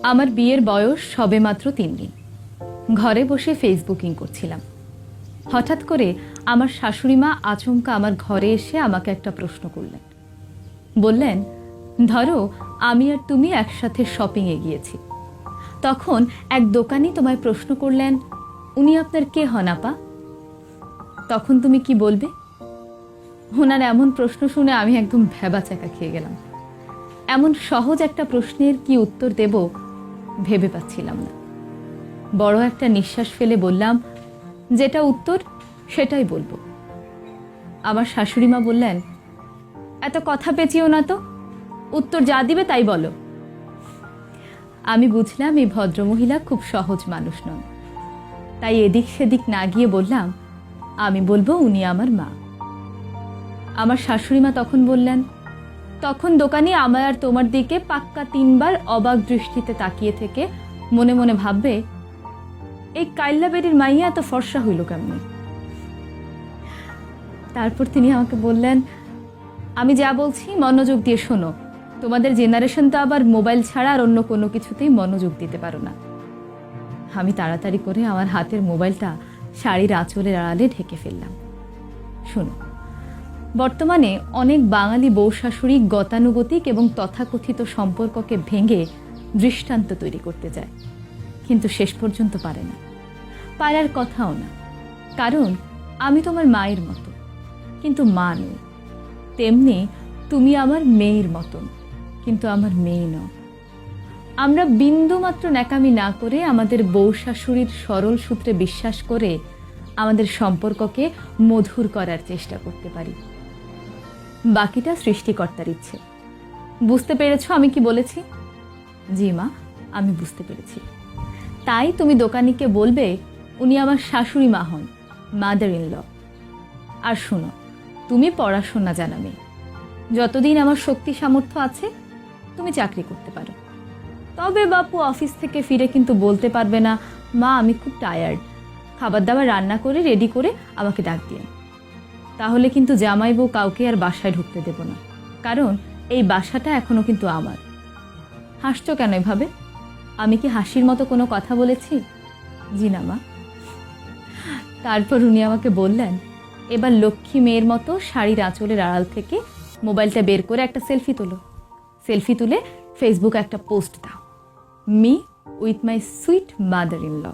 আমার বিয়ের বয়স সবেমাত্র 3 দিন। ঘরে বসে ফেসবুকিং করছিলাম। হঠাৎ করে আমার শাশুড়ি মা আচমকা আমার ঘরে এসে আমাকে একটা প্রশ্ন করলেন। বললেন, ধরো আমি আর তুমি একসাথে শপিংয়ে গিয়েছি। তখন এক দোকানি তোমায় প্রশ্ন করলেন, উনি আপনার কে হন আপা? তখন তুমি কি বলবে? ওনার এমন প্রশ্ন শুনে আমি একদম ভ্যাবাচ্যাকা খেয়ে গেলাম। এমন সহজ একটা প্রশ্নের কি উত্তর দেব ভেবে পাচ্ছিলাম না। বড় একটা নিঃশ্বাস ফেলে বললাম, যেটা উত্তর সেটাই বলবো। আমার শাশুড়ি মা বললেন, এত কথা পেঁচিও না তো, উত্তর যা দিবে তাই বলো। আমি বুঝলাম এই ভদ্রমহিলা খুব সহজ মানুষ নন। তাই এদিক সেদিক না গিয়ে বললাম, আমি বলবো উনি আমার মা। আমার শাশুড়ি মা তখন বললেন, তখন দোকানি আমার আর তোমার দিকে পাক্কা 3 বার অবাক দৃষ্টিতে তাকিয়ে থেকে মনে মনে ভাববে, এই কাইল্লা বেরির মাইয়া এত ফর্সা হইল কেমনি। তারপর তিনি আমাকে বললেন, আমি যা বলছি মনোযোগ দিয়ে শোনো। তোমাদের জেনারেশন তো আবার মোবাইল ছাড়া আর অন্য কোনো কিছুতেই মনোযোগ দিতে পারো না। আমি তাড়াতাড়ি করে আমার হাতের মোবাইলটা শাড়ির আঁচলের আড়ালে ঢেকে ফেললাম। শোনো, বর্তমানে অনেক বাঙালি বউ শাশুড়ি গতানুগতিক এবং তথাকথিত সম্পর্ককে ভেঙে দৃষ্টান্ত তৈরি করতে যায়, কিন্তু শেষ পর্যন্ত পারে না। পারার কথাও না, কারণ আমি তোমার মায়ের মতো, কিন্তু মা নই। তেমনি তুমি আমার মেয়ের মতন, কিন্তু আমার মেয়ে নও। আমরা বিন্দুমাত্র ন্যাকামি না করে আমাদের বউ শাশুড়ির সরল সূত্রে বিশ্বাস করে আমাদের সম্পর্ককে মধুর করার চেষ্টা করতে পারি। বাকিটা সৃষ্টিকর্তার ইচ্ছে। বুঝতে পেরেছ আমি কি বলেছি? জি মা, আমি বুঝতে পেরেছি। তাই তুমি দোকানিকে বলবে, উনি আমার শাশুড়ি মা হন, মাদার ইন ল। আর শোনো, তুমি পড়াশোনা জানা মেয়ে। যতদিন আমার শক্তি সামর্থ্য আছে তুমি চাকরি করতে পারো। তবে বাপু অফিস থেকে ফিরে কিন্তু বলতে পারবে না, মা আমি খুব টায়ার্ড, খাবার দাবার রান্না করে রেডি করে আমাকে ডাক দিয়ে। তাহলে কিন্তু জামাই বউ কাউকে আর বাসায় ঢুকতে দেব না, কারণ এই বাসাটা এখনো কিন্তু আমার। হাসছো কেন এভাবে? আমি কি হাসির মতো কোনো কথা বলেছি? জি না মা। তারপর উনি আমাকে বললেন, এবার লক্ষ্মী মেয়ের মতো শাড়ির আঁচলের আড়াল থেকে মোবাইলটা বের করে একটা সেলফি তোলো। সেলফি তুলে ফেসবুকে একটা পোস্ট দাও, me with my sweet mother in law.